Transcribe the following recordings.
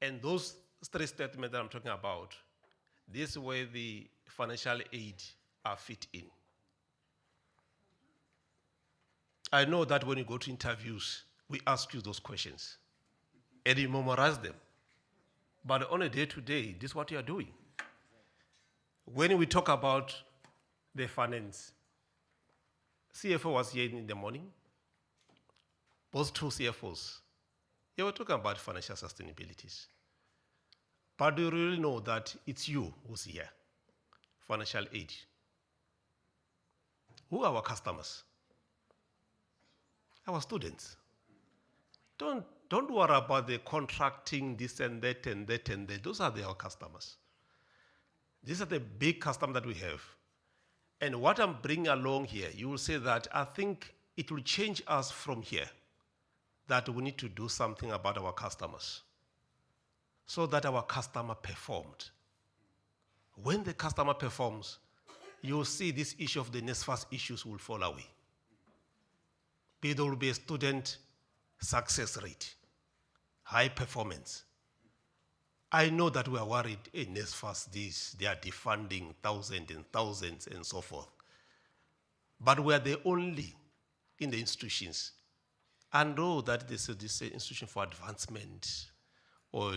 And those three statements that I'm talking about, this is where the financial aid are fit in. I know that when you go to interviews, we ask you those questions, and you memorize them. But on a day-to-day, this is what you are doing. When we talk about the finance, CFO was here in the morning. Both two CFOs, they were talking about financial sustainabilities. But do you really know that it's you who's here? Financial aid. Who are our customers? Our students. Don't worry about the contracting, this and that and that and that. Those are our customers. These are the big customers that we have. And what I'm bringing along here, you will say that I think it will change us from here, that we need to do something about our customers so that our customer performed. When the customer performs, you'll see this issue of the NSFAS issues will fall away. There will be a student success rate, high performance. I know that we are worried, NSFAS, they are defunding thousands and thousands and so forth. But we are the only in the institutions. I know that this institution for advancement or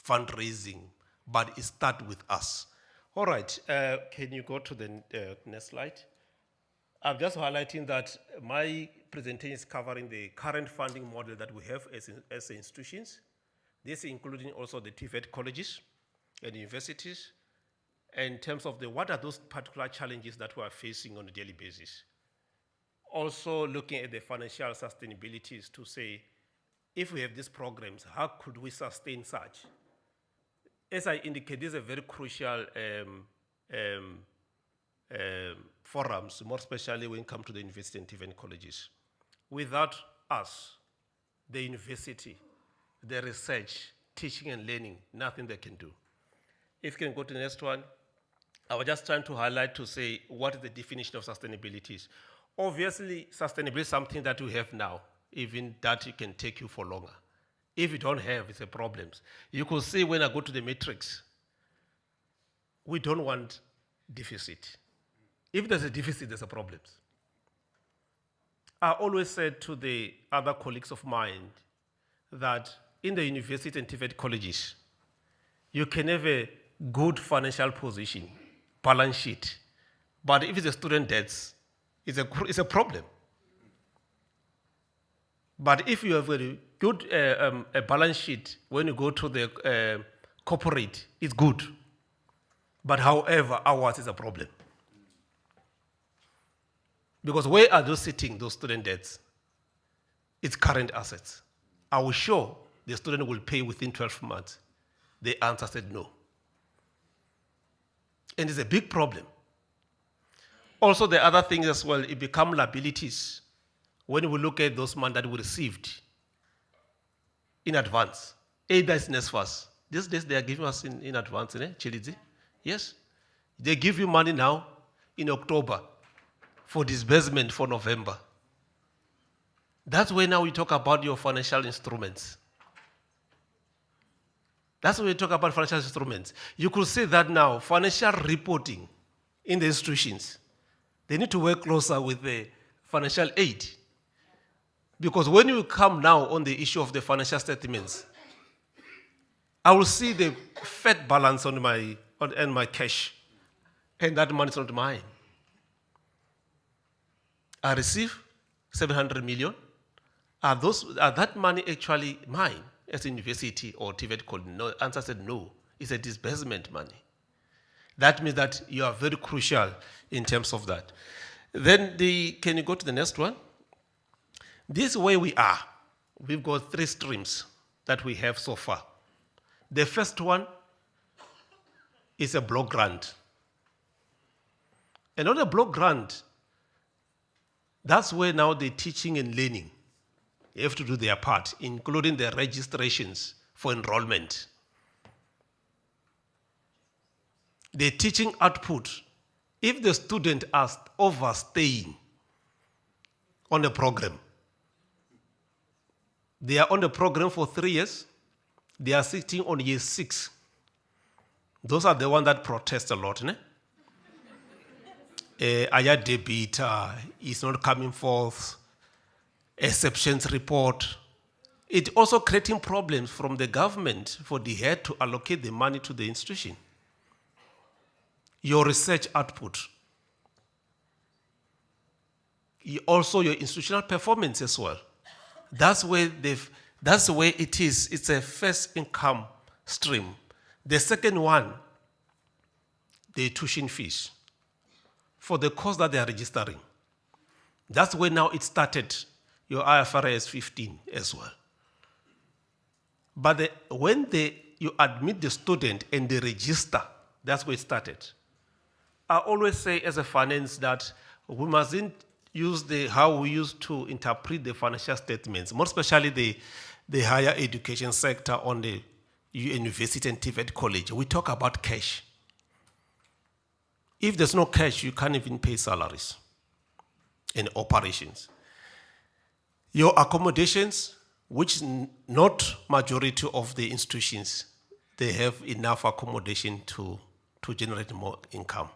fundraising, but it starts with us. All right, can you go to the next slide? I'm just highlighting that my presentation is covering the current funding model that we have as institutions. This including also the TVET colleges and universities, in terms of what are those particular challenges that we are facing on a daily basis. Also looking at the financial sustainabilities to say, if we have these programs, how could we sustain such? As I indicated, these are very crucial forums, more especially when it comes to the university and TVET colleges. Without us, the university, the research, teaching and learning, nothing they can do. If you can go to the next one, I was just trying to highlight to say what is the definition of sustainability. Obviously, sustainability is something that we have now, even that it can take you for longer. If you don't have, it's a problem. You could see when I go to the matrix, we don't want deficit. If there's a deficit, there's a problem. I always said to the other colleagues of mine that in the university and TVET colleges, you can have a good financial position, balance sheet, but if it's a student debts, it's a problem. But if you have a good a balance sheet, when you go to the corporate, it's good. But however, ours is a problem. Because where are those sitting, those student debts? It's current assets. Are we sure the student will pay within 12 months? The answer said no. And it's a big problem. Also, the other thing as well, it become liabilities when we look at those money that we received in advance. Either it's NSFAS. These days they are giving us in advance, Chilizi? Yes. They give you money now in October for disbursement for November. That's where now we talk about your financial instruments. That's when we talk about financial instruments. You could say that now, financial reporting in the institutions, they need to work closer with the financial aid. Because when you come now on the issue of the financial statements, I will see the fat balance on my cash, and that money is not mine. I receive 700 million. Are that money actually mine as a university or TVET college? No, answer said no. It's a disbursement money. That means that you are very crucial in terms of that. Then can you go to the next one? This is where we are. We've got 3 streams that we have so far. The first one is a block grant. And on a block grant, that's where now the teaching and learning, you have to do their part, including the registrations for enrollment. The teaching output, if the student are overstaying on the program, they are on the program for 3 years, They are sitting on year 6. Those are the ones that protest a lot. Aya debit is not coming forth. Exceptions report. It also creating problems from the government for the head to allocate the money to the institution. Your research output. Also your institutional performance as well. That's the way it is. It's a first income stream. The second one, the tuition fees for the course that they are registering. That's where now it started, your IFRS 15 as well. But when you admit the student and they register, that's where it started. I always say as a finance that we mustn't use how we used to interpret the financial statements, more especially the higher education sector on the university and TVET college. We talk about cash. If there's no cash, you can't even pay salaries and operations. Your accommodations, which not majority of the institutions, they have enough accommodation to generate more income.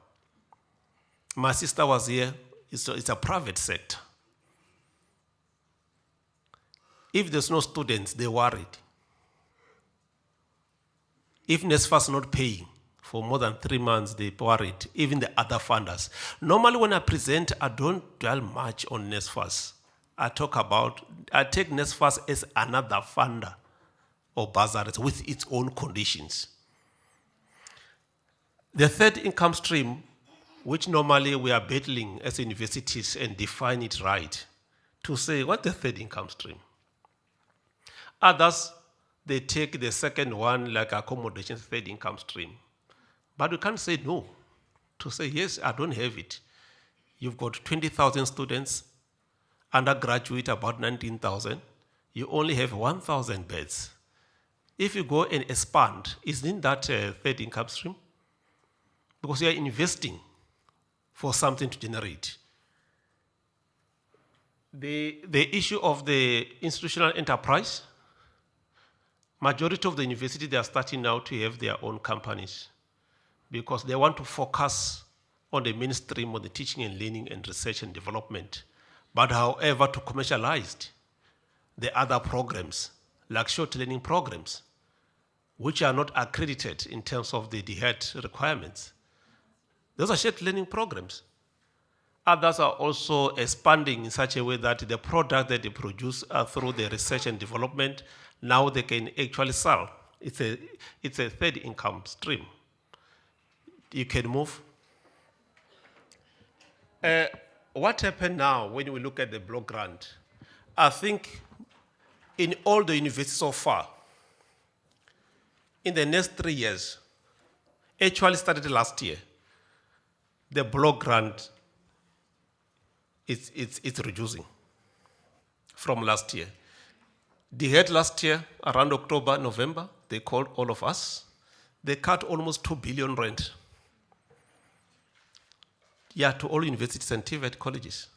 My sister was here. It's a private sector. If there's no students, they're worried. If NSFAS is not paying for more than 3 months, they're worried. Even the other funders. Normally when I present, I don't dwell much on NSFAS. I take NSFAS as another funder or bursaries with its own conditions. The third income stream, which normally we are battling as universities and define it right, to say what's the third income stream. Others, they take the second one like accommodation, third income stream. But we can't say no, to say yes, I don't have it. You've got 20,000 students, undergraduate about 19,000, you only have 1,000 beds. If you go and expand, isn't that a third income stream? Because you are investing for something to generate. The issue of the institutional enterprise, majority of the university, they are starting now to have their own companies because they want to focus on the mainstream of the teaching and learning and research and development. But however, to commercialize the other programs, like short learning programs, which are not accredited in terms of the DHET requirements. Those are short learning programs. Others are also expanding in such a way that the product that they produce through the research and development, now they can actually sell. It's a third income stream. You can move. What happened now when we look at the block grant? I think in all the universities so far, in the next 3 years, actually started last year, the block grant it's reducing from last year. They had last year, around October, November, they called all of us. They cut almost 2 billion rand. Yeah, to all universities and TVET colleges.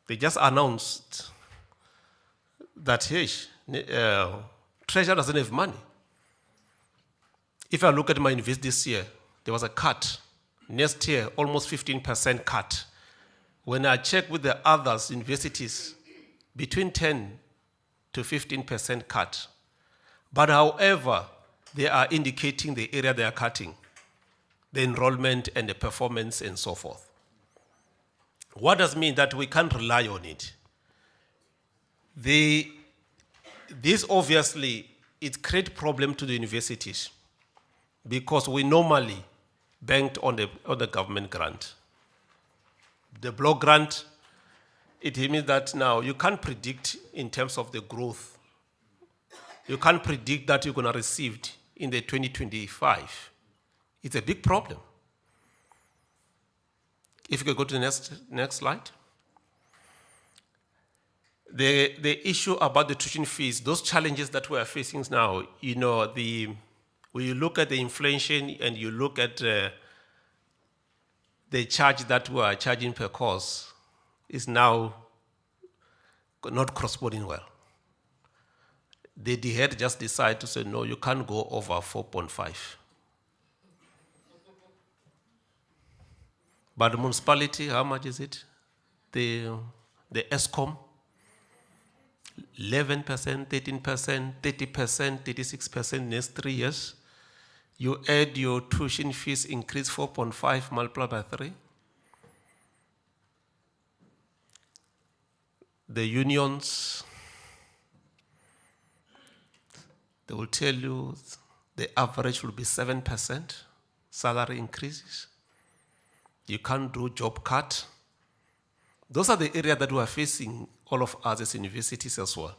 They just announced that, hey, Treasury doesn't have money. If I look at my university this year, there was a cut. Next year, almost 15% cut. When I check with the others universities, between 10 to 15% cut. But however, they are indicating the area they are cutting, the enrollment and the performance and so forth. What does mean that we can't rely on it? This obviously, it creates problem to the universities because we normally banked on the government grant. The block grant, it means that now you can't predict in terms of the growth. You can't predict that you're going to receive it in the 2025. It's a big problem. If you could go to the next slide. The issue about the tuition fees, those challenges that we are facing now, when you look at the inflation and you look at the charge that we are charging per course is now not corresponding well. the head just decide to say, no, you can't go over 4.5. But the municipality, how much is it? The ESCOM, 11%, 13%, 30%, 36% next 3 years. You add your tuition fees increase 4.5 multiplied by 3. The unions, they will tell you the average will be 7% salary increases. You can't do job cut. Those are the areas that we are facing, all of us as universities as well.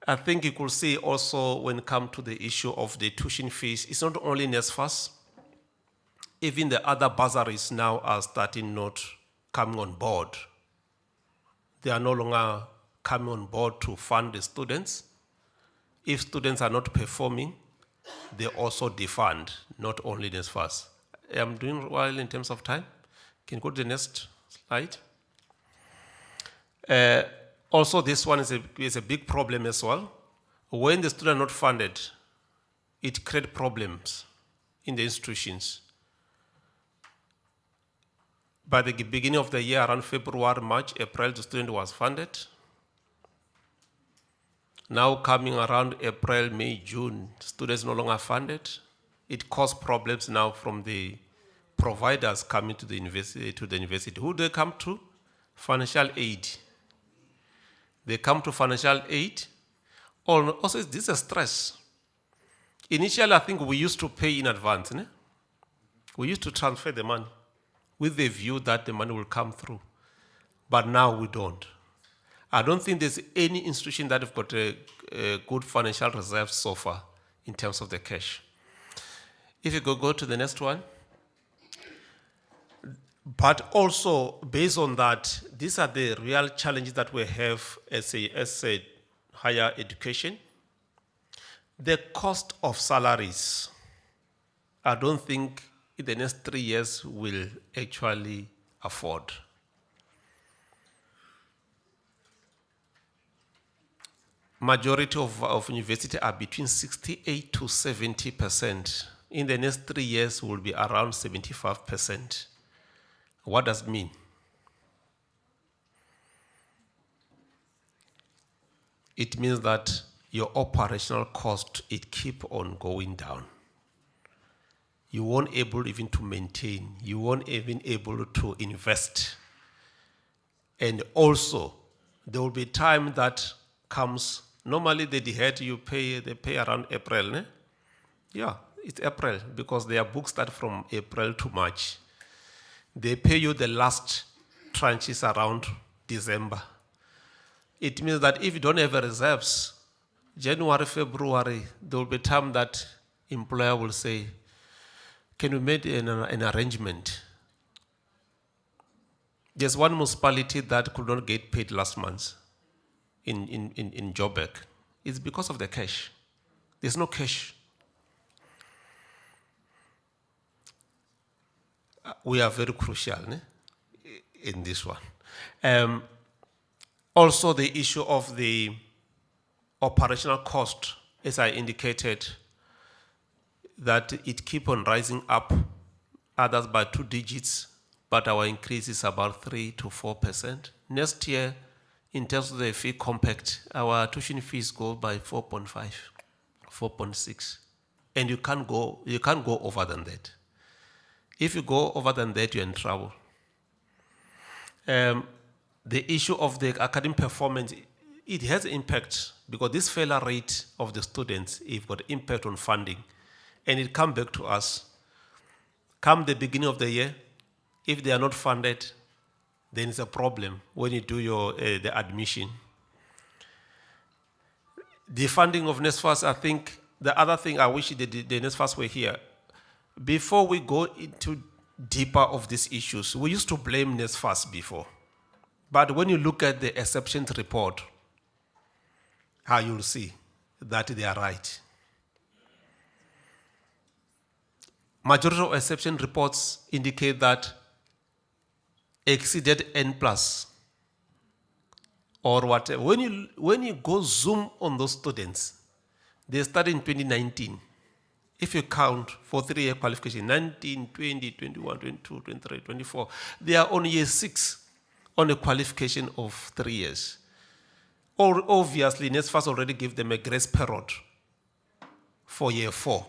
I think you could see also when it comes to the issue of the tuition fees, it's not only NSFAS, even the other bursaries now are starting not coming on board. They are no longer coming on board to fund the students. If students are not performing, they also defund, not only NSFAS. I'm doing well in terms of time. Can you go to the next slide? Also, this one is a big problem as well. When the students are not funded, it creates problems in the institutions. By the beginning of the year, around February, March, April, the student was funded. Now coming around April, May, June, students no longer funded. It caused problems now from the providers coming to the university. Who do they come to? Financial aid. They come to financial aid. Also, this is a stress. Initially, I think we used to pay in advance. Ne? We used to transfer the money with the view that the money will come through. But now we don't. I don't think there's any institution that have got a good financial reserve so far in terms of the cash. If you go to the next one. But also, based on that, these are the real challenges that we have as a higher education. The cost of salaries, I don't think in the next 3 years will actually afford. Majority of universities are between 68 to 70%. In the next 3 years will be around 75%. What does it mean? It means that your operational cost, it keep on going down. You won't able even to maintain. You won't even able to invest. And also, there will be time that comes. Normally, they pay around April. Ne? Yeah, it's April because their books start from April to March. They pay you the last tranches around December. It means that if you don't have reserves, January, February, there will be time that employer will say, can we make an arrangement? There's one municipality that could not get paid last month in Joburg. It's because of the cash. There's no cash. We are very crucial in this one. Also, the issue of the operational cost, as I indicated, that it keep on rising up, others by 2 digits, but our increase is about 3 to 4%. Next year, in terms of the fee compact, our tuition fees go by 4.5, 4.6, and you can't go over than that. If you go over than that, you're in trouble. The issue of the academic performance, it has impact because this failure rate of the students, it got impact on funding, and it comes back to us. Come the beginning of the year, if they are not funded, then it's a problem when you do the admission. The funding of NSFAS, I think the other thing I wish the NSFAS were here. Before we go into deeper of these issues, we used to blame NSFAS before. But when you look at the exceptions report, how you'll see that they are right. Majority of exception reports indicate that exceeded N plus or whatever. When you go zoom on those students, they started in 2019. If you count for 3-year qualification, 19, 20, 21, 22, 23, 24, they are on year 6 on a qualification of 3 years. Or obviously, NSFAS already gave them a grace period for year 4.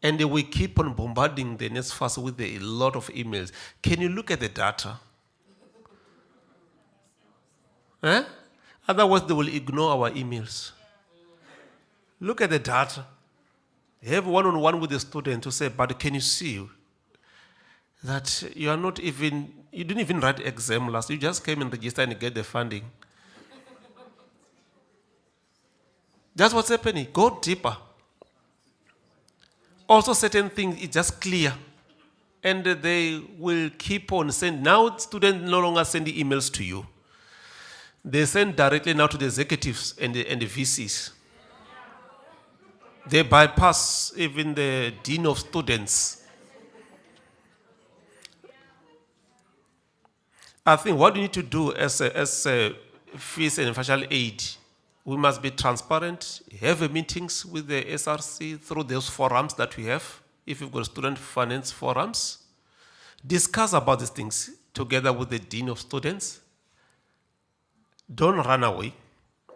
And we keep on bombarding the NSFAS with a lot of emails. Can you look at the data? Eh? Otherwise, they will ignore our emails. Look at the data. Have one-on-one with the student to say, but can you see that you are not even, you didn't even write exam last, you just came and registered and get the funding. That's what's happening. Go deeper. Also, certain things is just clear. And they will keep on sending. Now, students no longer send emails to you. They send directly now to the executives and the VCs. They bypass even the dean of students. I think what we need to do as a fees and financial aid, we must be transparent, have meetings with the SRC through those forums that we have. If you've got student finance forums, discuss about these things together with the dean of students. Don't run away,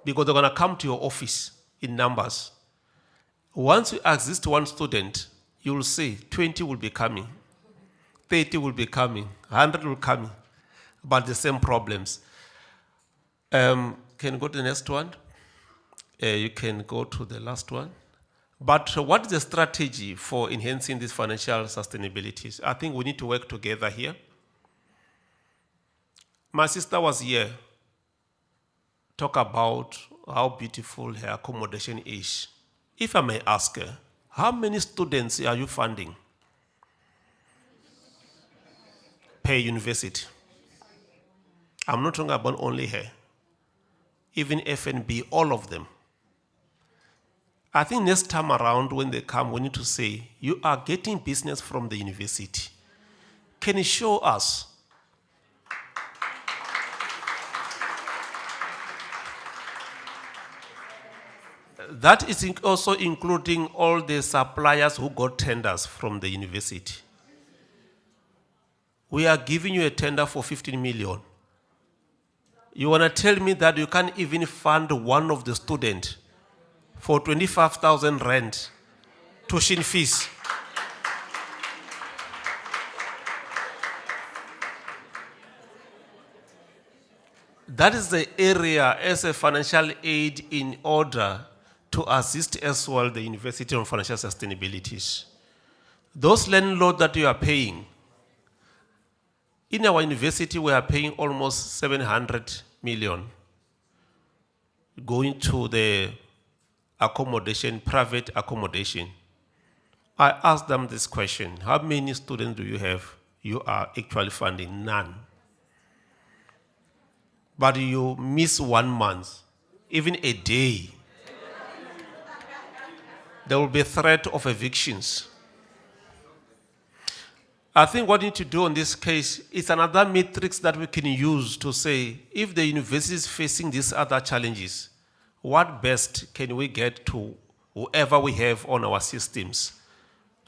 because they're going to come to your office in numbers. Once you assist one student, you will see 20 will be coming, 30 will be coming, 100 will be coming, but the same problems. Can you go to the next one? You can go to the last one. But what is the strategy for enhancing this financial sustainability? I think we need to work together here. My sister was here, talk about how beautiful her accommodation is. If I may ask her, how many students are you funding per university? I'm not talking about only her, even FNB, all of them. I think next time around when they come, we need to say, you are getting business from the university. Can you show us? That is also including all the suppliers who got tenders from the university. We are giving you a tender for 15 million. You want to tell me that you can't even fund one of the students for 25,000 rand tuition fees? That is the area as a financial aid in order to assist as well the university on financial sustainability. Those landlords that you are paying, in our university we are paying almost 700 million going to the accommodation, private accommodation. I asked them this question, how many students do you have? You are actually funding none. But you miss 1 month, even a day, there will be a threat of evictions. I think what we need to do in this case is another matrix that we can use to say, if the university is facing these other challenges, what best can we get to whoever we have on our systems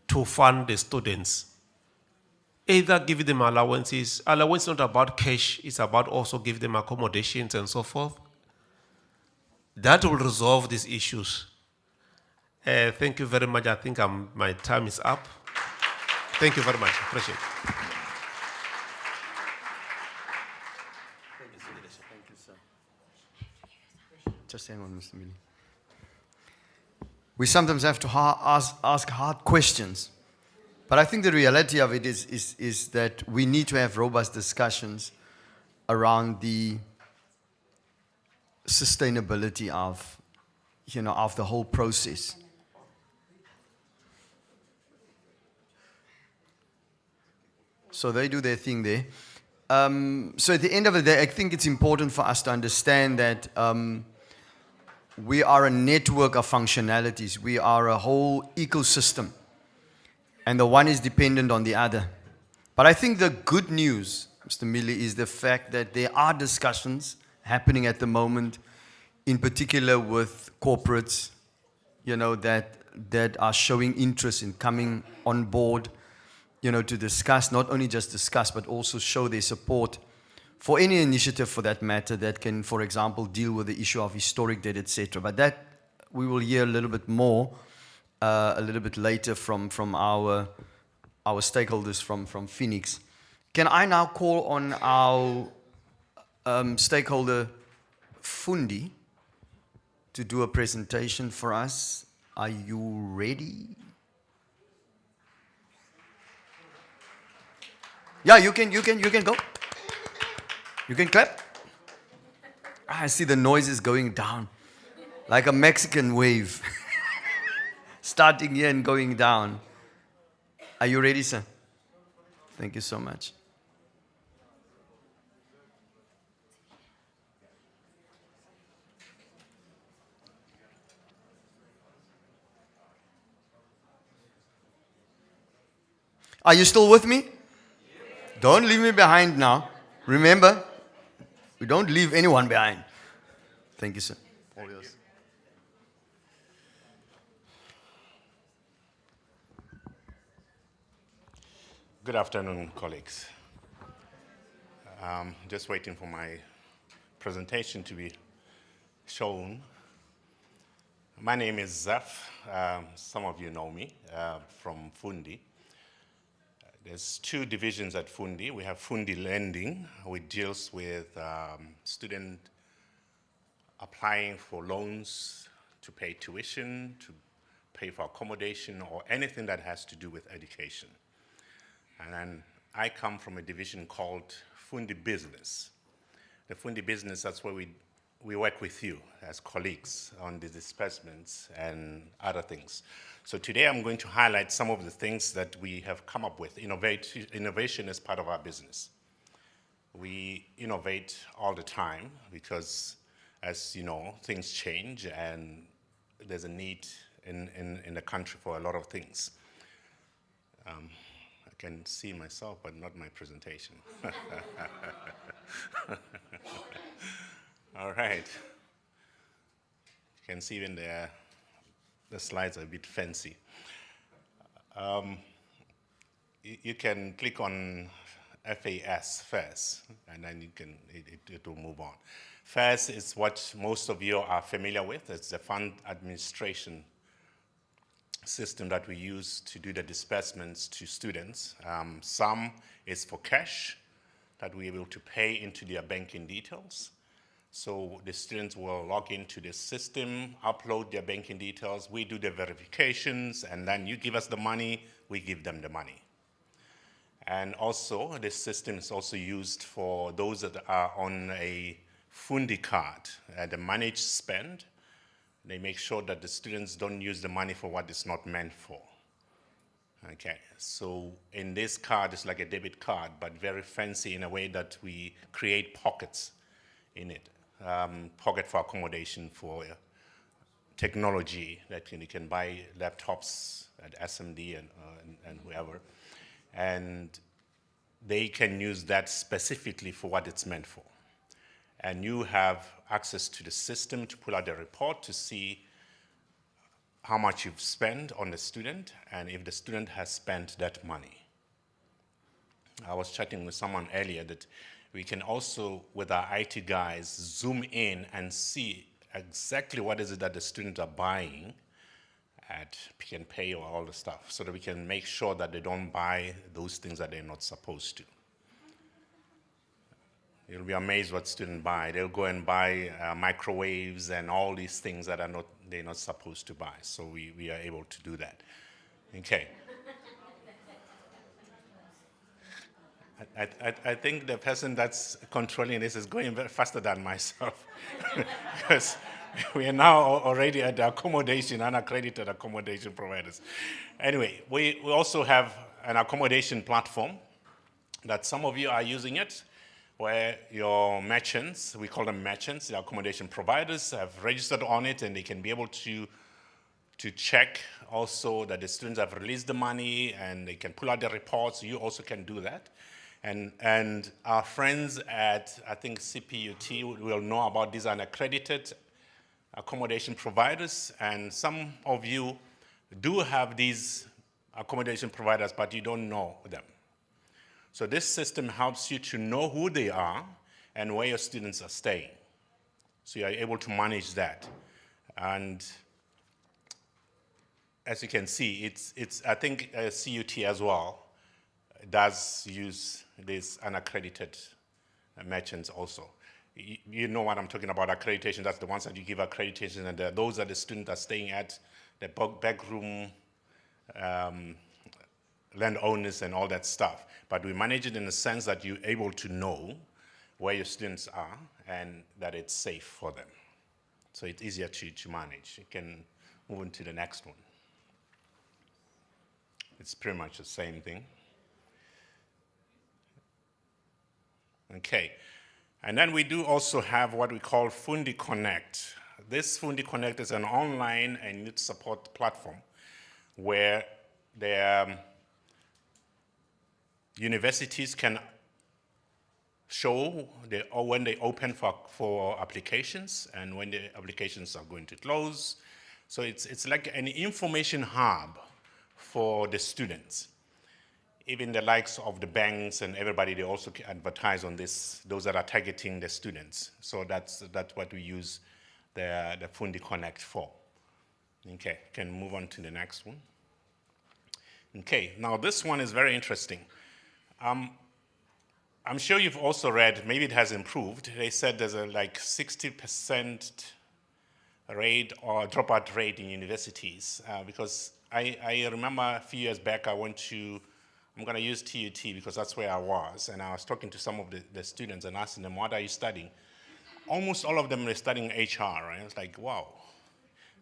to fund the students? Either give them allowances. Allowance is not about cash, it's about also give them accommodations and so forth. That will resolve these issues. Thank you very much. I think my time is up. Thank you very much. Appreciate it. Thank you, sir. Just hang on, Mr. Mili. We sometimes have to ask hard questions. But I think the reality of it is that we need to have robust discussions around the sustainability of the whole process. So they do their thing there. So at the end of the day, I think it's important for us to understand that we are a network of functionalities. We are a whole ecosystem. And the one is dependent on the other. But I think the good news, Mr. Mili, is the fact that there are discussions happening at the moment, in particular with corporates, that are showing interest in coming on board, to discuss, not only just discuss, but also show their support for any initiative for that matter that can, for example, deal with the issue of historic debt, etc. But that we will hear a little bit more, a little bit later from our stakeholders from Phoenix. Can I now call on our stakeholder Fundi to do a presentation for us? Are you ready? Yeah, you can go. You can clap. I see the noise is going down like a Mexican wave. Starting here and going down. Are you ready, sir? Thank you so much. Are you still with me? Don't leave me behind now. Remember, we don't leave anyone behind. Thank you, sir. All yours. Good afternoon, colleagues. Just waiting for my presentation to be shown. My name is Zeph. Some of you know me from Fundi. There's two divisions at Fundi. We have Fundi Lending, which deals with student applying for loans to pay tuition, to pay for accommodation, or anything that has to do with education. And then I come from a division called Fundi Business. The Fundi Business, that's where we work with you as colleagues on the disbursements and other things. So today I'm going to highlight some of the things that we have come up with. Innovation is part of our business. We innovate all the time because, as you know, things change and there's a need in the country for a lot of things. I can see myself, but not my presentation. All right. You can see even the slides are a bit fancy. You can click on FAS first, and then it will move on. FAS is what most of you are familiar with. It's the fund administration system that we use to do the disbursements to students. Some is for cash that we're able to pay into their banking details. So the students will log into the system, upload their banking details, we do the verifications, and then you give us the money, we give them the money. And also, this system is also used for those that are on a Fundi card, the managed spend. They make sure that the students don't use the money for what it's not meant for. Okay, so in this card, it's like a debit card, but very fancy in a way that we create pockets in it. Pocket for accommodation, for technology, that you can buy laptops at SMD and whoever. And they can use that specifically for what it's meant for. And you have access to the system to pull out the report to see how much you've spent on the student and if the student has spent that money. I was chatting with someone earlier that we can also, with our IT guys, zoom in and see exactly what is it that the students are buying at Pick and Pay or all the stuff, so that we can make sure that they don't buy those things that they're not supposed to. You'll be amazed what students buy. They'll go and buy microwaves and all these things that they're not supposed to buy. So we are able to do that. Okay. I think the person that's controlling this is going very faster than myself. Because we are now already at the accommodation, unaccredited accommodation providers. Anyway, we also have an accommodation platform that some of you are using it, where your merchants, we call them merchants, the accommodation providers, have registered on it, and they can be able to check also that the students have released the money, and they can pull out the reports. You also can do that. And our friends at, I think, CPUT will know about these unaccredited accommodation providers, and some of you do have these accommodation providers, but you don't know them. So this system helps you to know who they are and where your students are staying. So you are able to manage that. And as you can see, I think CUT as well does use these unaccredited merchants also. You know what I'm talking about, accreditation. That's the ones that you give accreditation, and those are the students that are staying at the backroom landowners and all that stuff. But we manage it in the sense that you're able to know where your students are and that it's safe for them. So it's easier to manage. You can move on to the next one. It's pretty much the same thing. Okay. And then we do also have what we call Fundi Connect. This Fundi Connect is an online and youth support platform where the universities can show when they open for applications and when the applications are going to close. So it's like an information hub for the students. Even the likes of the banks and everybody, they also advertise on this, those that are targeting the students. So that's what we use the Fundi Connect for. Okay, can move on to the next one. Okay, now this one is very interesting. I'm sure you've also read, maybe it has improved. They said there's a like 60% rate or dropout rate in universities because I remember a few years back I went to, I'm going to use TUT because that's where I was, and I was talking to some of the students and asking them, what are you studying? Almost all of them were studying HR, right? I was like, wow,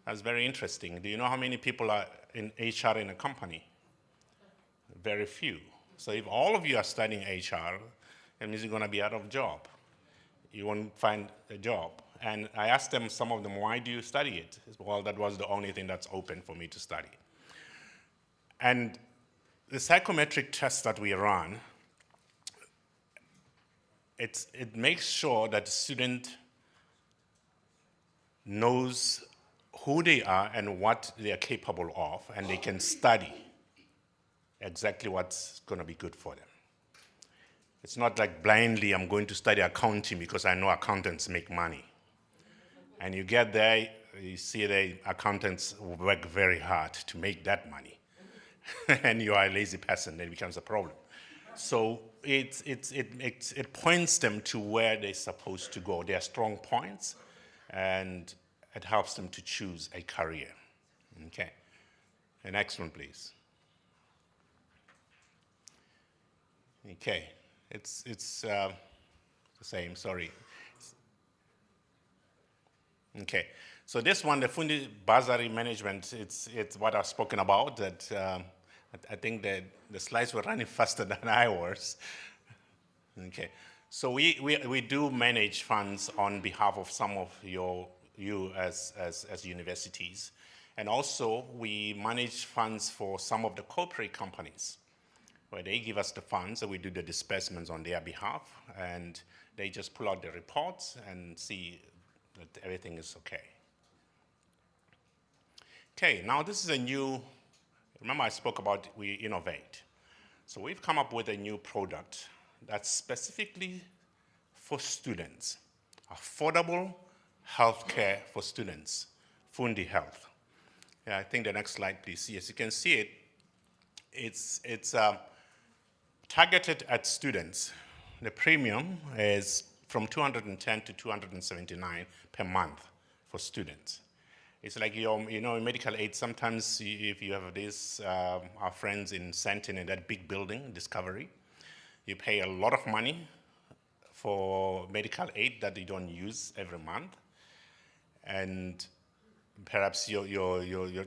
that's very interesting. Do you know how many people are in HR in a company? Very few. So if all of you are studying HR, it means you're going to be out of job. You won't find a job. And I asked them, some of them, why do you study it? Well, that was the only thing that's open for me to study. And the psychometric test that we run, it makes sure that the student knows who they are and what they are capable of, and they can study exactly what's going to be good for them. It's not like blindly, I'm going to study accounting because I know accountants make money. And you get there, you see the accountants work very hard to make that money. And you are a lazy person, then it becomes a problem. So it points them to where they're supposed to go, their strong points, and it helps them to choose a career. Okay. The next one, please. Okay. It's the same, sorry. Okay. So this one, the Fundi Bursary Management, it's what I've spoken about. That I think that the slides were running faster than I was. Okay. So we do manage funds on behalf of some of you as universities. And also we manage funds for some of the corporate companies where they give us the funds and we do the disbursements on their behalf, and they just pull out the reports and see that everything is okay. Okay, now this is a new, remember I spoke about we innovate. So we've come up with a new product that's specifically for students, affordable healthcare for students, Fundi Health. Yeah, I think the next slide, please. Yes, you can see it. It's targeted at students. The premium is from 210 to 279 per month for students. It's like, in medical aid, sometimes if you have this, our friends in Sentin in that big building, Discovery, you pay a lot of money for medical aid that you don't use every month. And perhaps your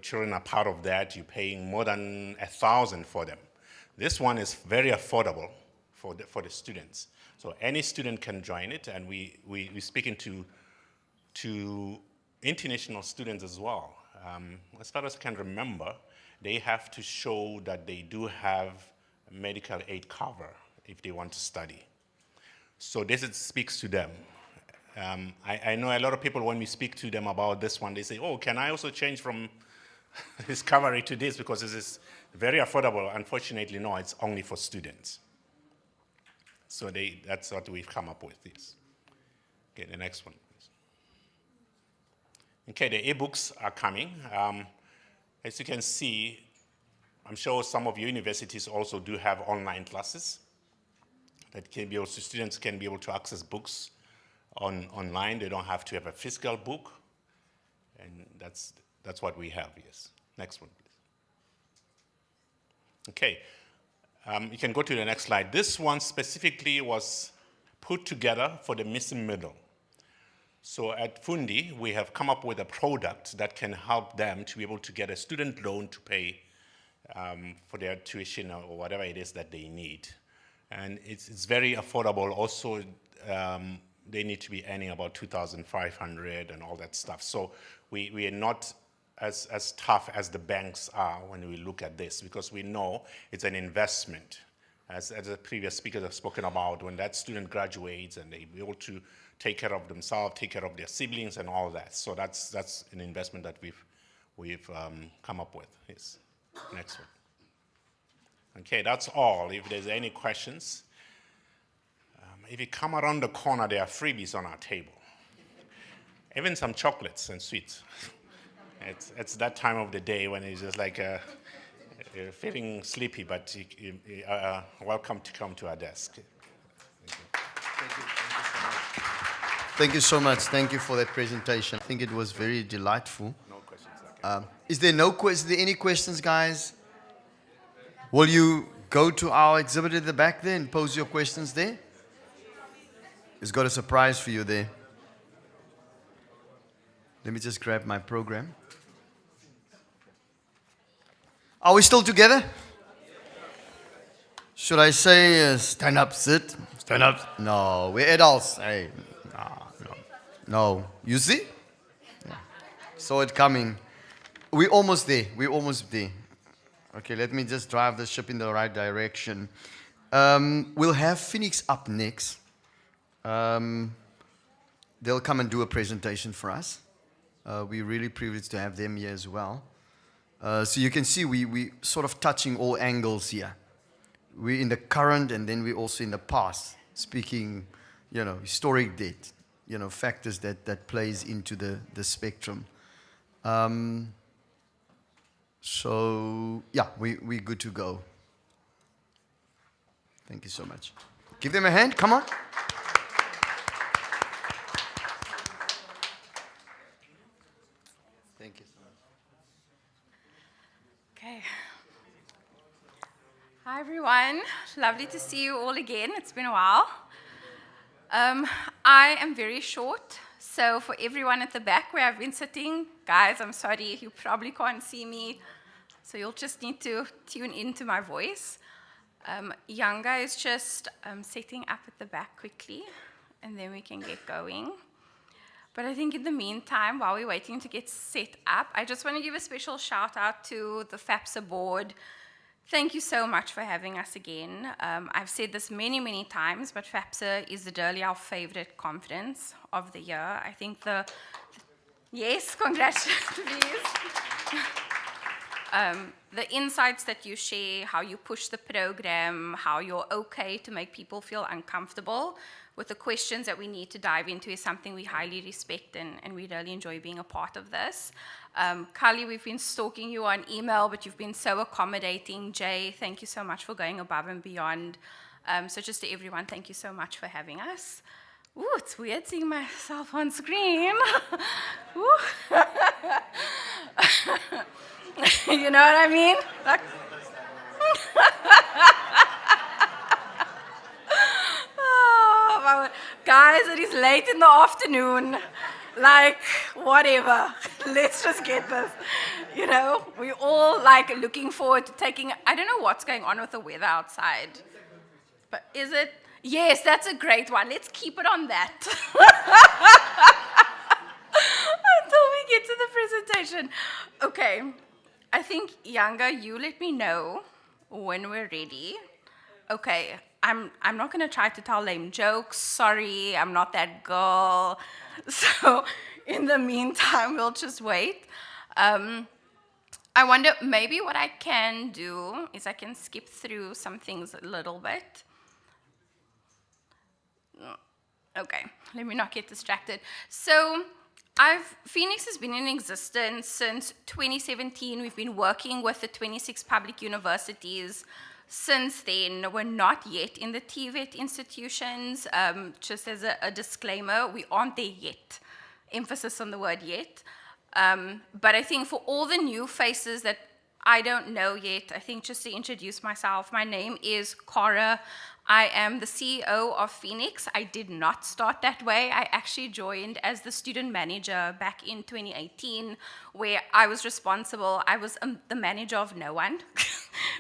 children are part of that, you're paying more than 1,000 for them. This one is very affordable for the students. So any student can join it, and we're speaking to international students as well. As far as I can remember, they have to show that they do have medical aid cover if they want to study. So this speaks to them. I know a lot of people, when we speak to them about this one, they say, oh, can I also change from Discovery to this because this is very affordable? Unfortunately, no, it's only for students. So that's what we've come up with this. Okay, the next one, please. Okay, the ebooks are coming. As you can see, I'm sure some of your universities also do have online classes that can be also, students can be able to access books online. They don't have to have a physical book. And that's what we have, yes. Next one, please. Okay, you can go to the next slide. This one specifically was put together for the missing middle. So at Fundi, we have come up with a product that can help them to be able to get a student loan to pay for their tuition or whatever it is that they need. And it's very affordable. Also, they need to be earning about 2,500 and all that stuff. So we are not as tough as the banks are when we look at this, because we know it's an investment. As the previous speakers have spoken about, when that student graduates and they be able to take care of themselves, take care of their siblings and all that. So that's an investment that we've come up with. Yes. Next one. Okay, that's all. If there's any questions, if you come around the corner, there are freebies on our table. Even some chocolates and sweets. It's that time of the day when it's just like you're feeling sleepy, but you are welcome to come to our desk. Thank you so much. Thank you for that presentation. I think it was very delightful. No questions. Is there any questions, guys? Will you go to our exhibit at the back there and pose your questions there? It's got a surprise for you there. Let me just grab my program. Are we still together? Should I say stand up, sit? Stand up. No, we're adults. Hey. No. You see? Yeah. Saw it coming. We're almost there. Okay, let me just drive the ship in the right direction. We'll have Phoenix up next. They'll come and do a presentation for us. We're really privileged to have them here as well. So you can see we sort of touching all angles here. We're in the current and then we're also in the past, speaking, historic date, factors that plays into the spectrum. So, yeah, we're good to go. Thank you so much. Give them a hand, come on. Thank you so much. Okay. Hi, everyone. Lovely to see you all again. It's been a while. I am very short, so for everyone at the back where I've been sitting, guys, I'm sorry, you probably can't see me, so you'll just need to tune into my voice. Yanga is just setting up at the back quickly, and then we can get going. But I think in the meantime, while we're waiting to get set up, I just want to give a special shout out to the FAPSA board. Thank you so much for having us again. I've said this many, many times, but FAPSA is literally our favorite conference of the year. I think yes, congratulations, please. The insights that you share, how you push the program, how you're okay to make people feel uncomfortable with the questions that we need to dive into is something we highly respect, and we really enjoy being a part of this. Kali, we've been stalking you on email, but you've been so accommodating. Jay, thank you so much for going above and beyond. So just to everyone, thank you so much for having us. Ooh, it's weird seeing myself on screen. You know what I mean? Like, oh, guys, it is late in the afternoon. Like, whatever. Let's just get this. We're all looking forward to taking. I don't know what's going on with the weather outside. But is it? Yes, that's a great one. Let's keep it on that. Until we get to the presentation. Okay. I think, Yanga, you let me know when we're ready. Okay, I'm not going to try to tell lame jokes. Sorry, I'm not that girl. So in the meantime, we'll just wait. I wonder, maybe what I can do is I can skip through some things a little bit. Okay, let me not get distracted. So Phoenix has been in existence since 2017. We've been working with the 26 public universities since then. We're not yet in the TVET institutions. Just as a disclaimer, we aren't there yet. Emphasis on the word yet. But I think for all the new faces that I don't know yet, I think just to introduce myself, my name is Cara. I am the CEO of Phoenix. I did not start that way. I actually joined as the student manager back in 2018, where I was responsible. I was the manager of no one.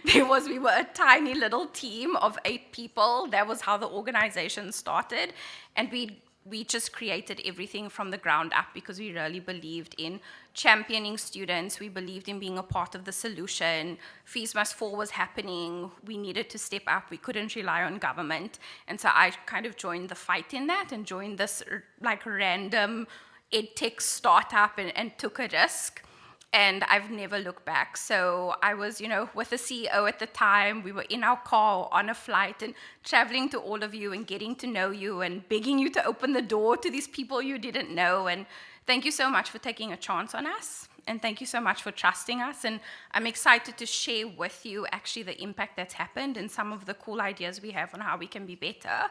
We were a tiny little team of 8 people. That was how the organization started. And we just created everything from the ground up because we really believed in championing students. We believed in being a part of the solution. Fees Must Fall was happening. We needed to step up. We couldn't rely on government. And so I kind of joined the fight in that and joined this like random edtech startup and took a risk. And I've never looked back. So I was, with the CEO at the time. We were in our car on a flight and traveling to all of you and getting to know you and begging you to open the door to these people you didn't know. And thank you so much for taking a chance on us. And thank you so much for trusting us. And I'm excited to share with you actually the impact that's happened and some of the cool ideas we have on how we can be better.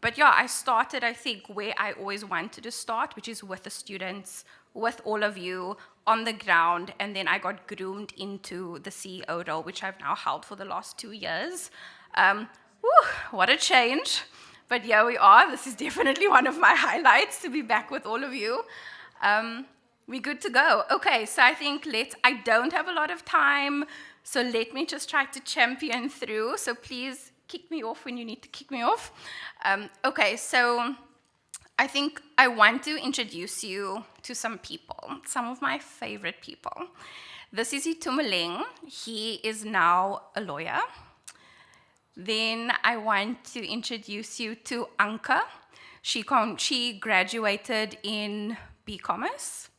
But yeah, I started, I think, where I always wanted to start, which is with the students, with all of you on the ground, and then I got groomed into the CEO role, which I've now held for the last 2 years. What a change. But here we are. This is definitely one of my highlights, to be back with all of you. We're good to go. Okay, so I think I don't have a lot of time, so let me just try to champion through. So please kick me off when you need to kick me off. Okay, so I think I want to introduce you to some people, some of my favorite people. This is Itumeleng. He is now a lawyer. Then I want to introduce you to Anka. She graduated in B-Commerce.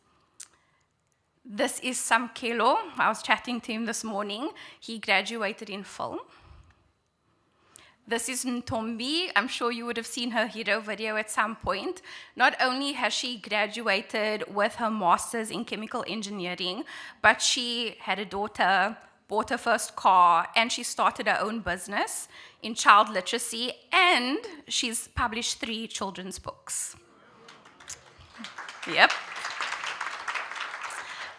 This is Samkelo. I was chatting to him this morning. He graduated in film. This is Ntombi. I'm sure you would have seen her hero video at some point. Not only has she graduated with her master's in chemical engineering, but she had a daughter, bought her first car, and she started her own business in child literacy, and she's published 3 children's books. Yep.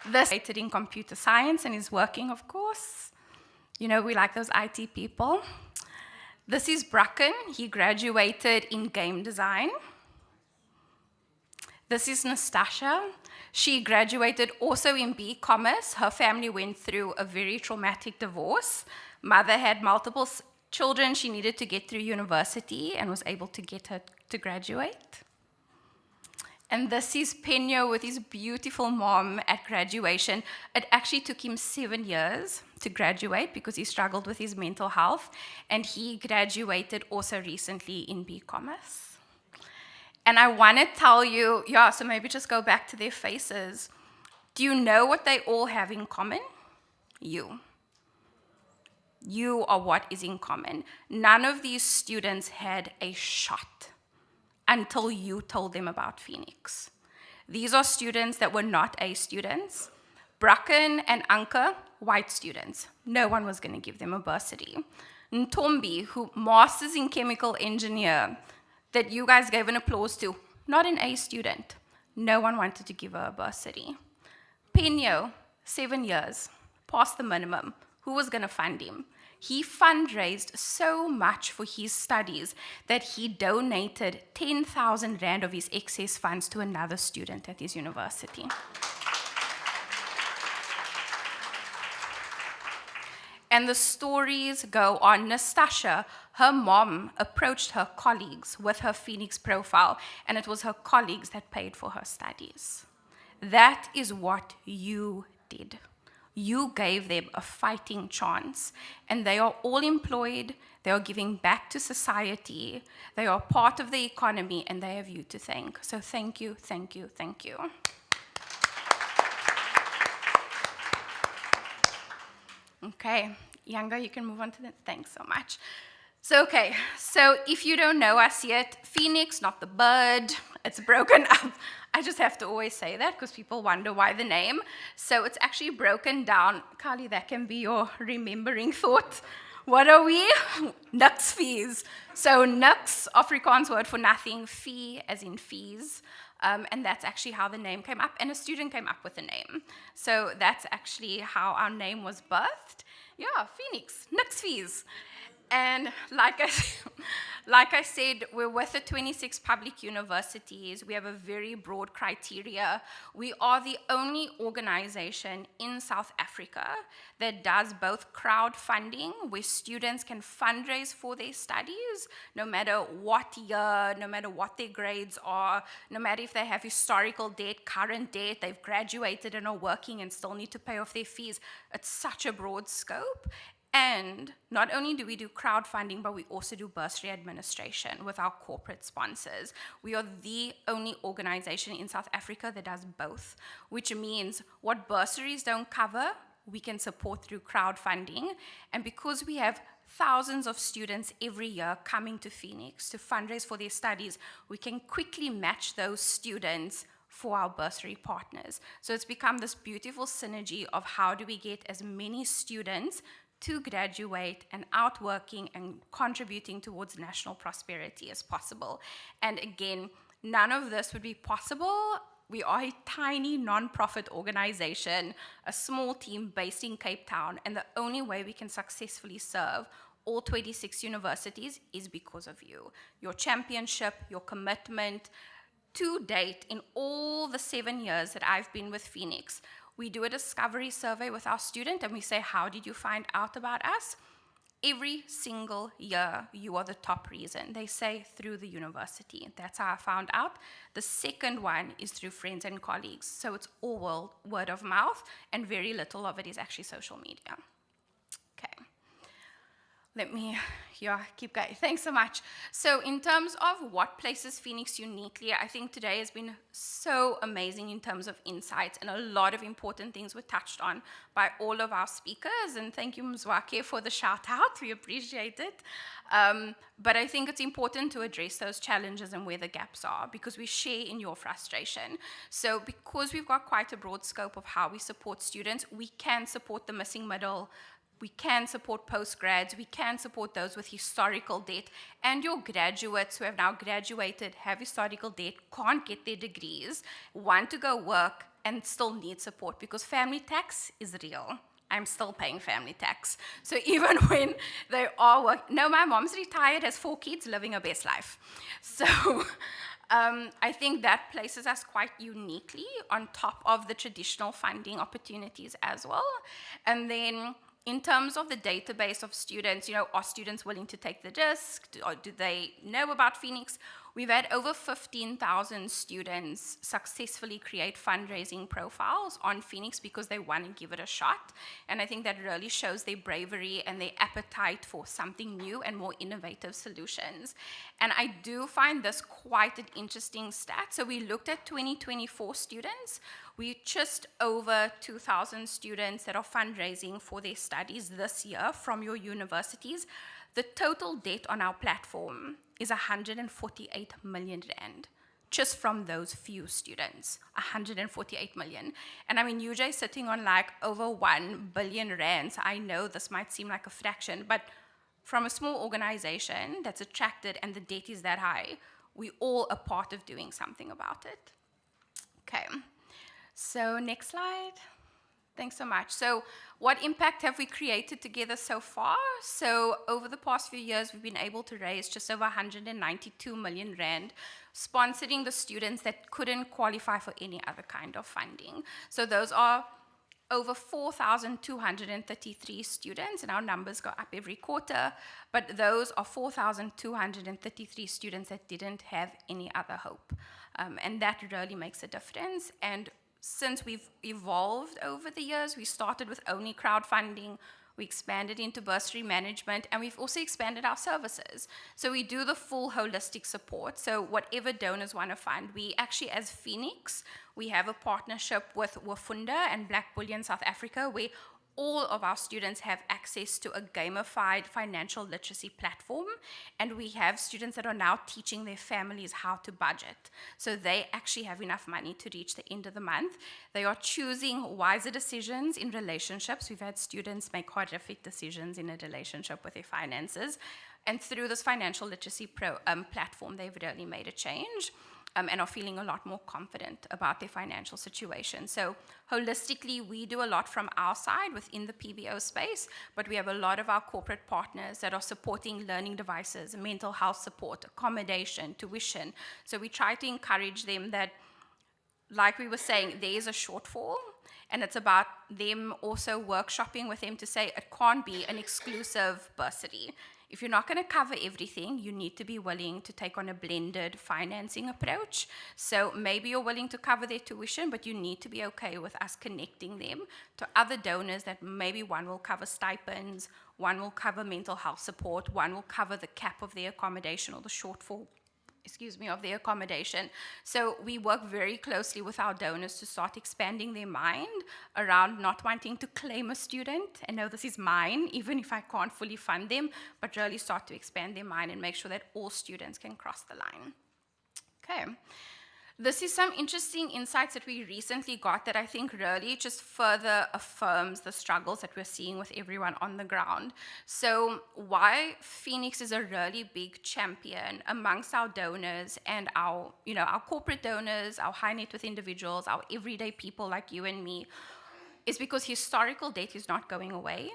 This is in computer science and is working, of course. We like those IT people. This is Bracken. He graduated in game design. This is Nastasha. She graduated also in B-Commerce. Her family went through a very traumatic divorce. Mother had multiple children. She needed to get through university and was able to get her to graduate. And this is Penyo with his beautiful mom at graduation. It actually took him 7 years to graduate because he struggled with his mental health. And he graduated also recently in B-Commerce. And I want to tell you, so maybe just go back to their faces. Do you know what they all have in common? You. You are what is in common. None of these students had a shot until you told them about Phoenix. These are students that were not A students. Bracken and Anka, white students. No one was going to give them a bursary. Ntombi, who masters in chemical engineer, that you guys gave an applause to, not an A student. No one wanted to give her a bursary. Penyo, 7 years, past the minimum. Who was going to fund him? He fundraised so much for his studies that he donated 10,000 Rand of his excess funds to another student at his university. And the stories go on. Nastasha, her mom approached her colleagues with her Phoenix profile, and it was her colleagues that paid for her studies. That is what you did. You gave them a fighting chance, and they are all employed, they are giving back to society, they are part of the economy, and they have you to thank. So thank you, thank you, thank you. Okay, Younger, you can move on to the, thanks so much. So if you don't know us yet, Phoenix, not the bird, it's broken up. I just have to always say that because people wonder why the name. So it's actually broken down. Kali, that can be your remembering thought. What are we? Niks fees. So niks, Afrikaans word for nothing, fee as in fees. And that's actually how the name came up. And a student came up with the name. So that's actually how our name was birthed. Yeah, Phoenix, niks fees. And like I said, we're with the 26 public universities. We have a very broad criteria. We are the only organization in South Africa that does both crowdfunding, where students can fundraise for their studies, no matter what year, no matter what their grades are, no matter if they have historical debt, current debt, they've graduated and are working and still need to pay off their fees. It's such a broad scope. And not only do we do crowdfunding, but we also do bursary administration with our corporate sponsors. We are the only organization in South Africa that does both, which means what bursaries don't cover, we can support through crowdfunding. And because we have thousands of students every year coming to Phoenix to fundraise for their studies, we can quickly match those students for our bursary partners. So it's become this beautiful synergy of how do we get as many students to graduate and out working and contributing towards national prosperity as possible. And again, none of this would be possible. We are a tiny non-profit organization, a small team based in Cape Town, and the only way we can successfully serve all 26 universities is because of you. Your championship, your commitment. To date, in all the 7 years that I've been with Phoenix, we do a discovery survey with our student and we say, how did you find out about us? Every single year, you are the top reason. They say through the university. That's how I found out. The second one is through friends and colleagues. So it's all word of mouth, and very little of it is actually social media. Okay. Let me keep going. Thanks so much. So in terms of what places Phoenix uniquely, I think today has been so amazing in terms of insights, and a lot of important things were touched on by all of our speakers. And thank you, Mzwake, for the shout out. We appreciate it. But I think it's important to address those challenges and where the gaps are, because we share in your frustration. So because we've got quite a broad scope of how we support students, we can support the missing middle, we can support postgrads, we can support those with historical debt, and your graduates who have now graduated, have historical debt, can't get their degrees, want to go work, and still need support, because family tax is real. I'm still paying family tax. So even when they are working, no, my mom's retired, has 4 kids, living her best life. So I think that places us quite uniquely on top of the traditional funding opportunities as well. And then in terms of the database of students, are students willing to take the risk? Or do they know about Phoenix? We've had over 15,000 students successfully create fundraising profiles on Phoenix because they want to give it a shot. And I think that really shows their bravery and their appetite for something new and more innovative solutions. And I do find this quite an interesting stat. So we looked at 2024 students. We just over 2,000 students that are fundraising for their studies this year from your universities. The total debt on our platform is 148 million rand, just from those few students, 148 million. And I mean, UJ is sitting on like over 1 billion rand. So I know this might seem like a fraction, but from a small organization that's attracted and the debt is that high, we all are part of doing something about it. Okay, so next slide. Thanks so much. So what impact have we created together so far? So over the past few years, we've been able to raise just over 192 million rand, sponsoring the students that couldn't qualify for any other kind of funding. So those are over 4,233 students, and our numbers go up every quarter, but those are 4,233 students that didn't have any other hope. And that really makes a difference. And since we've evolved over the years. We started with only crowdfunding, we expanded into bursary management, and we've also expanded our services. So we do the full holistic support. So whatever donors want to fund, we actually, as Phoenix, we have a partnership with Wafunda and Black Bullion South Africa, where all of our students have access to a gamified financial literacy platform, and we have students that are now teaching their families how to budget. So they actually have enough money to reach the end of the month. They are choosing wiser decisions in relationships. We've had students make horrific decisions in a relationship with their finances, and through this financial literacy platform, they've really made a change. And are feeling a lot more confident about their financial situation. So holistically, we do a lot from our side within the PBO space, but we have a lot of our corporate partners that are supporting learning devices, mental health support, accommodation, tuition. So we try to encourage them that, like we were saying, there is a shortfall, and it's about them also workshopping with them to say it can't be an exclusive bursary. If you're not going to cover everything, you need to be willing to take on a blended financing approach. So maybe you're willing to cover their tuition, but you need to be okay with us connecting them to other donors that maybe one will cover stipends, one will cover mental health support, one will cover the cap of their accommodation or the shortfall, of their accommodation. So we work very closely with our donors to start expanding their mind around not wanting to claim a student and know this is mine, even if I can't fully fund them, but really start to expand their mind and make sure that all students can cross the line. Okay. This is some interesting insights that we recently got that I think really just further affirms the struggles that we're seeing with everyone on the ground. So why Phoenix is a really big champion amongst our donors and our corporate donors, our high net worth individuals, our everyday people like you and me, is because historical debt is not going away.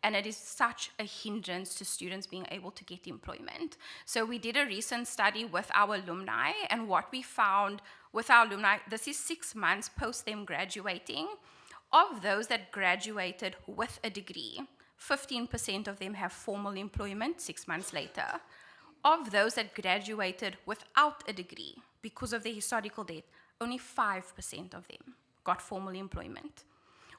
And it is such a hindrance to students being able to get employment. So we did a recent study with our alumni, and what we found with our alumni, this is 6 months post them graduating, of those that graduated with a degree, 15% of them have formal employment 6 months later. Of those that graduated without a degree because of their historical debt, only 5% of them got formal employment.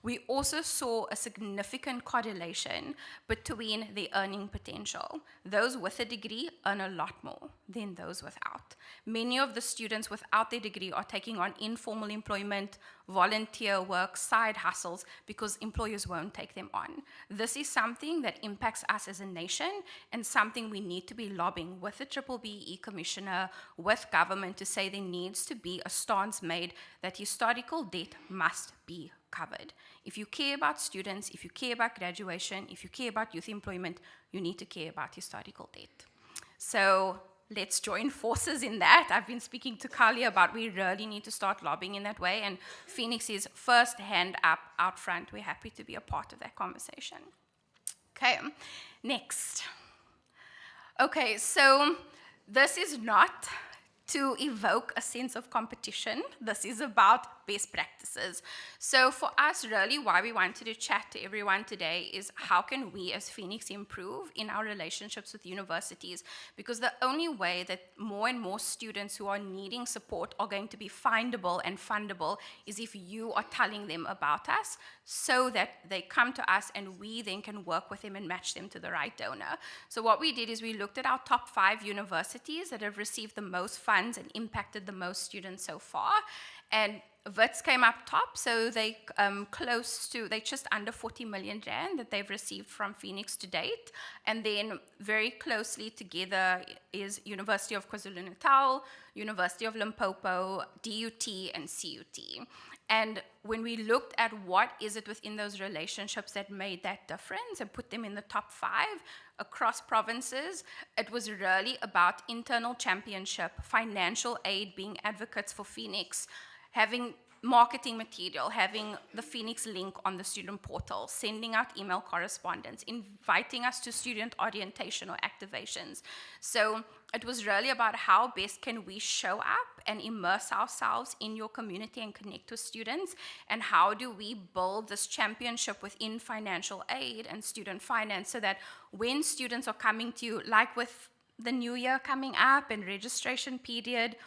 We also saw a significant correlation between the earning potential. Those with a degree earn a lot more than those without. Many of the students without their degree are taking on informal employment, volunteer work, side hustles, because employers won't take them on. This is something that impacts us as a nation and something we need to be lobbying with the BBBE Commissioner, with government, to say there needs to be a stance made that historical debt must be covered. If you care about students, if you care about graduation, if you care about youth employment, you need to care about historical debt. So let's join forces in that. I've been speaking to Kali about we really need to start lobbying in that way, and Phoenix is first hand up out front. We're happy to be a part of that conversation. Okay, next. Okay, so this is not to evoke a sense of competition. This is about best practices. So for us, really, why we wanted to chat to everyone today is how can we as Phoenix improve in our relationships with universities? Because the only way that more and more students who are needing support are going to be findable and fundable is if you are telling them about us, so that they come to us and we then can work with them and match them to the right donor. So what we did is we looked at our top 5 universities that have received the most funds and impacted the most students so far, and Wits came up top, so they they just under 40 million rand that they've received from Phoenix to date. And then very closely together is University of KwaZulu-Natal, University of Limpopo, DUT, and CUT. And when we looked at what is it within those relationships that made that difference and put them in the top 5 across provinces, it was really about internal championship, financial aid, being advocates for Phoenix, having marketing material, having the Phoenix link on the student portal, sending out email correspondence, inviting us to student orientation or activations. So it was really about how best can we show up and immerse ourselves in your community and connect with students, and how do we build this championship within financial aid and student finance so that when students are coming to you, like with the new year coming up and registration period,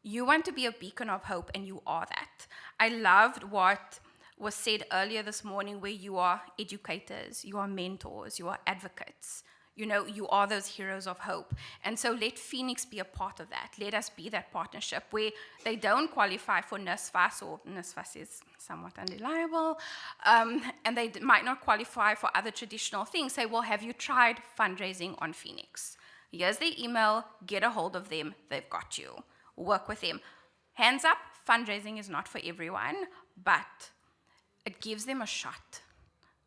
You want to be a beacon of hope, and you are that. I loved what was said earlier this morning, where you are educators, you are mentors, you are advocates. You are those heroes of hope. And so let Phoenix be a part of that. Let us be that partnership where they don't qualify for NSFAS, or NSFAS is somewhat unreliable, and they might not qualify for other traditional things. Say, well, have you tried fundraising on Phoenix? Here's their email, get a hold of them, they've got you. Work with them. Hands up, fundraising is not for everyone, but it gives them a shot.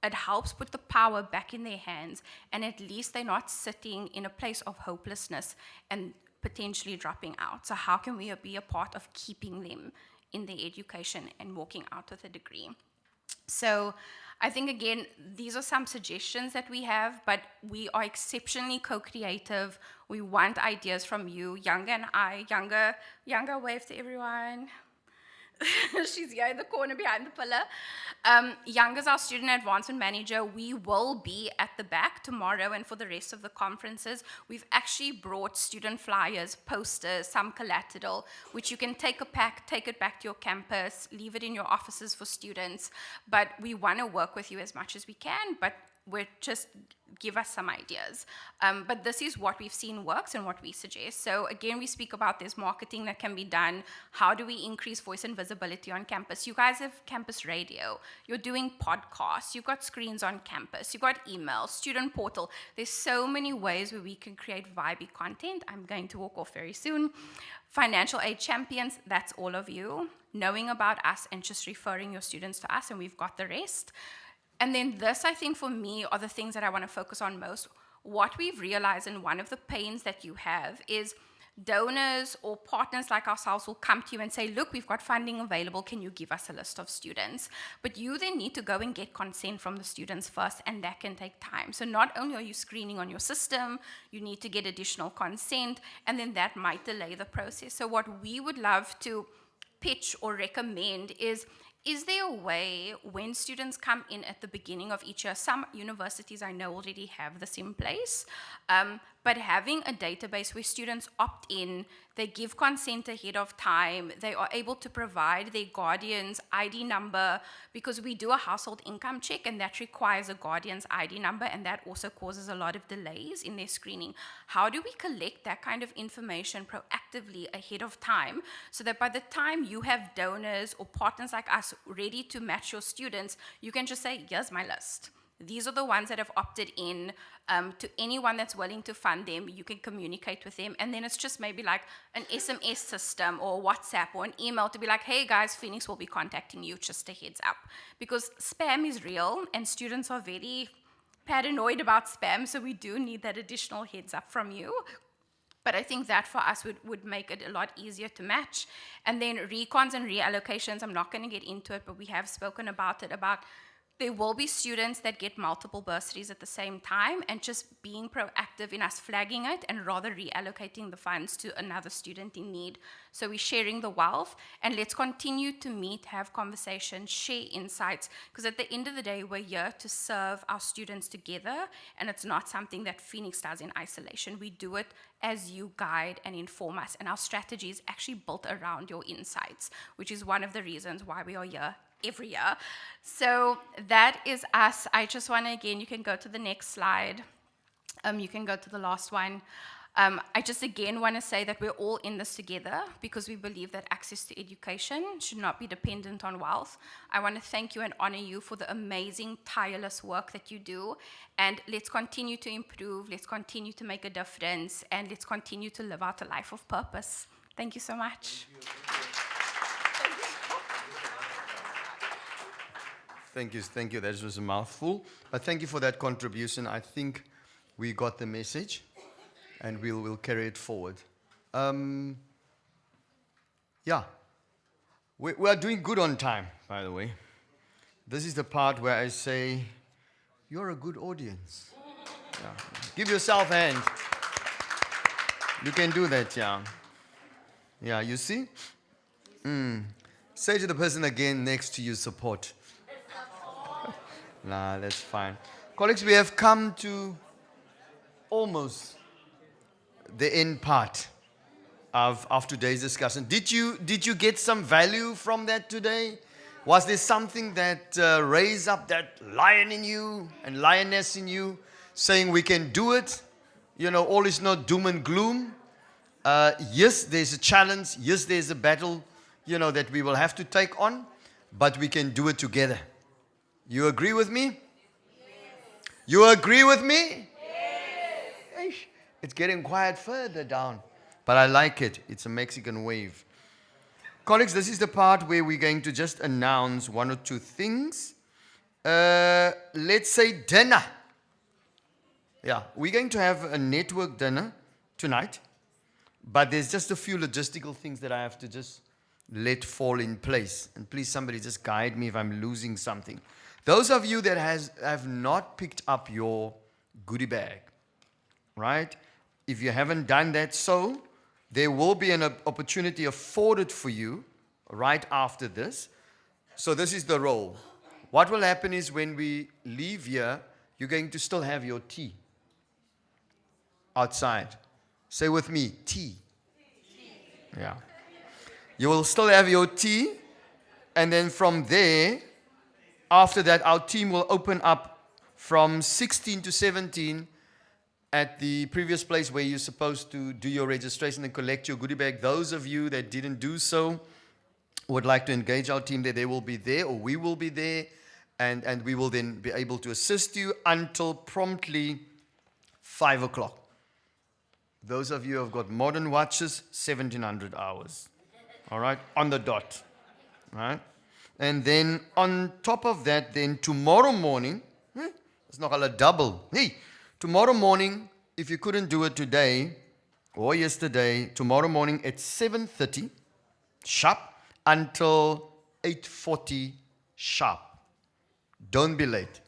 It helps put the power back in their hands, and at least they're not sitting in a place of hopelessness and potentially dropping out. So how can we be a part of keeping them in their education and walking out with a degree? So I think, again, these are some suggestions that we have, but we are exceptionally co-creative. We want ideas from you. Younger and I, Younger, wave to everyone. She's here in the corner behind the pillar. Young is our student advancement manager. We will be at the back tomorrow and for the rest of the conferences. We've actually brought student flyers, posters, some collateral, which you can take it back to your campus, leave it in your offices for students. But we want to work with you as much as we can, but we're just give us some ideas. But this is what we've seen works and what we suggest. So again, we speak about there's marketing that can be done. How do we increase voice and visibility on campus? You guys have campus radio. You're doing podcasts. You've got screens on campus. You've got email, student portal. There's so many ways where we can create vibey content. I'm going to walk off very soon. Financial aid champions, that's all of you. Knowing about us and just referring your students to us, and we've got the rest. And then this, I think, for me, are the things that I want to focus on most. What we've realized, and one of the pains that you have, is donors or partners like ourselves will come to you and say, look, we've got funding available, can you give us a list of students? But you then need to go and get consent from the students first, and that can take time. So not only are you screening on your system, you need to get additional consent, and then that might delay the process. So what we would love to pitch or recommend is there a way when students come in at the beginning of each year, some universities I know already have this in place, but having a database where students opt in, they give consent ahead of time, they are able to provide their guardian's ID number, because we do a household income check and that requires a guardian's ID number, and that also causes a lot of delays in their screening. How do we collect that kind of information proactively ahead of time so that by the time you have donors or partners like us ready to match your students, you can just say, here's my list. These are the ones that have opted in. To anyone that's willing to fund them, you can communicate with them. And then it's just maybe like an SMS system or WhatsApp or an email to be like, hey guys, Phoenix will be contacting you, just a heads up. Because spam is real and students are very paranoid about spam, so we do need that additional heads up from you. But I think that for us would make it a lot easier to match. And then recons and reallocations, I'm not going to get into it, but we have spoken about it, about there will be students that get multiple bursaries at the same time, and just being proactive in us flagging it and rather reallocating the funds to another student in need. So we're sharing the wealth, and let's continue to meet, have conversations, share insights, because at the end of the day, we're here to serve our students together, and it's not something that Phoenix does in isolation. We do it as you guide and inform us, and our strategy is actually built around your insights, which is one of the reasons why we are here every year. So that is us. I just want to, again, you can go to the next slide. You can go to the last one. I just again want to say that we're all in this together because we believe that access to education should not be dependent on wealth. I want to thank you and honor you for the amazing, tireless work that you do. And let's continue to improve. Let's continue to make a difference. And let's continue to live out a life of purpose. Thank you so much. Thank you. That was a mouthful. But thank you for that contribution. I think we got the message, and we'll carry it forward. Yeah. We are doing good on time, by the way. This is the part where I say, you're a good audience. Yeah. Give yourself a hand. You can do that, yeah. Yeah, you see? Say to the person again next to you, support. Nah, that's fine. Colleagues, we have come to almost the end part. of today's discussion. Did you get some value from that today? Was there something that raised up that lion in you and lioness in you, saying we can do it? You know, all is not doom and gloom. Yes, there's a challenge. Yes, there's a battle, you know, that we will have to take on, but we can do it together. You agree with me? Yes. You agree with me? Yes. It's getting quiet further down, but I like it. It's a Mexican wave. Colleagues, this is the part where we're going to just announce one or two things. Let's say dinner. Yeah, we're going to have a network dinner tonight, but there's just a few logistical things that I have to just let fall in place. And please, somebody just guide me if I'm losing something. Those of you that have not picked up your goodie bag, right? If you haven't done that, so there will be an opportunity afforded for you right after this. So this is the role. What will happen is when we leave here, you're going to still have your tea outside. Say with me, tea. Yeah. You will still have your tea, and then from there, after that, our team will open up from 16 to 17 at the previous place where you're supposed to do your registration and collect your goodie bag. Those of you that didn't do so would like to engage our team there. They will be there, or we will be there, and we will then be able to assist you until promptly 5 o'clock. Those of you who have got modern watches, 1700 hours. All right, on the dot. All right. And then on top of that, then tomorrow morning, it's not a double. Hey, tomorrow morning, if you couldn't do it today or yesterday, tomorrow morning at 7:30 sharp until 8:40 sharp. Don't be late.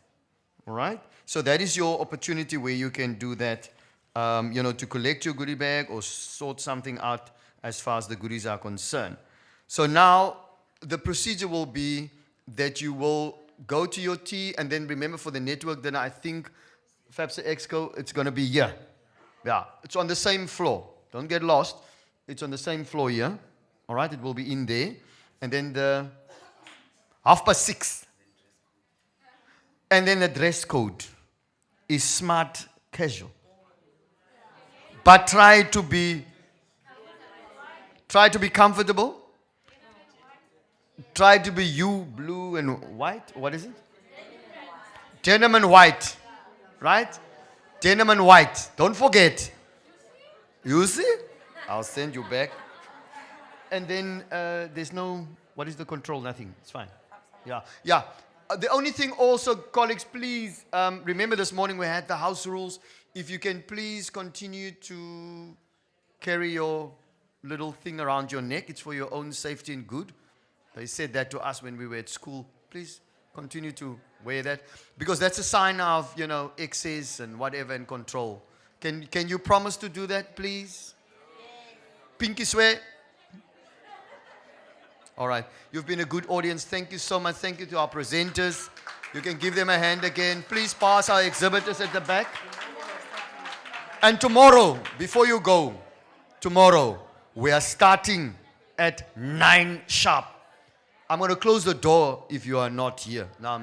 All right? So that is your opportunity where you can do that, to collect your goodie bag or sort something out as far as the goodies are concerned. So now, the procedure will be that you will go to your tea, and then remember for the network dinner, I think FAPSA Exco, it's going to be here. Yeah, it's on the same floor. Don't get lost. It's on the same floor here. All right, it will be in there. And then the 6:30. And then the dress code is smart casual. But try to be comfortable. Try to be blue and white. What is it? Denim and white. Right? Denim and white. Don't forget. You see? I'll send you back. And then there's no, what is the control? Nothing. It's fine. Yeah. The only thing also, colleagues, please, remember this morning we had the house rules. If you can please continue to carry your little thing around your neck. It's for your own safety and good. They said that to us when we were at school. Please continue to wear that, because that's a sign of, excess and whatever and control. Can you promise to do that, please? Yes. Pinky swear. All right. You've been a good audience. Thank you so much. Thank you to our presenters. You can give them a hand again. Please pass our exhibitors at the back. And tomorrow, before you go, we are starting at 9 sharp. I'm going to close the door if you are not here. Now